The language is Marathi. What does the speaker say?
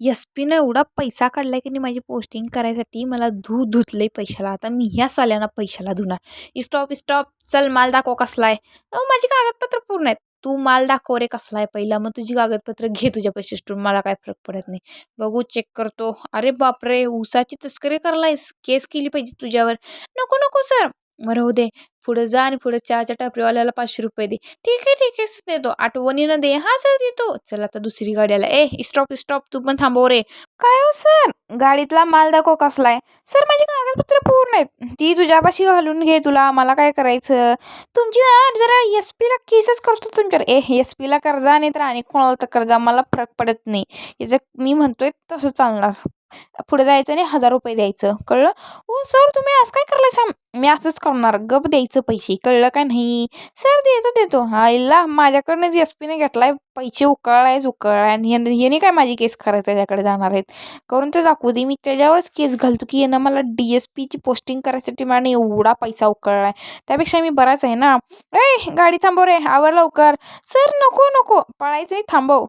एस-पीनं एवढा पैसा काढलाय की नाही माझी पोस्टिंग करायसाठी मला धुतलंय पैशाला. आता मी ह्या साल्याना पैशाला धुणार. Stop, stop. चल माल दाखव कसला आहे. माझी कागदपत्र पूर्ण आहेत. तू माल दाखव रे कसला आहे पहिला. मग तुझी कागदपत्र घे तुझ्या पैसे मला काय फरक पडत नाही. बघू चेक करतो. अरे बापरे! ऊसाची तस्करी करायलायस. केस केली पाहिजे तुझ्यावर. नको, नको सर. मग राहू दे. पुढे जा आणि पुढे चहाच्या टपरीवाल्याला ₹500 दे. ठीक आहे देतो. आठवणीनं दे. हां सर देतो. चल आता दुसरी गाडी आला. Stop, stop. तू पण थांबव रे. काय हो सर? गाडीतला माल दाखव कसला आहे. सर माझी कागदपत्र पूर्ण आहेत. ती तुझ्यापाशी घालून घे. तुला मला काय करायचं. तुमची ना जरा एस-पीला केसच करतो तुमच्यावर. एस-पीला कर्जा नाही तर आणि कोणाला तर कर्जा. मला फरक पडत नाही. याचं मी म्हणतोय तसं चालणार. पुढे जायचं आणि ₹1000 द्यायचं. कळलं? हो सर तुम्ही असं काय करलाय. मी असंच करणार. गप द्यायचं पैसे. कळलं काय नाही. सर देतो. आईला माझ्याकडनंच एस-पीने घेतलाय. पैसे उकळलाय आणि ह्याने काय माझी केस करायचं त्याच्याकडे जाणार आहेत. करून ते दाखवू दे. मी त्याच्यावरच केस घालतो की यानं मला DSPची पोस्टिंग करायसाठी मला एवढा पैसा उकळलाय. त्यापेक्षा मी बराच आहे ना. गाडी थांबव रे. आवर लवकर. सर नको, नको. पळायचं नाही थांबव.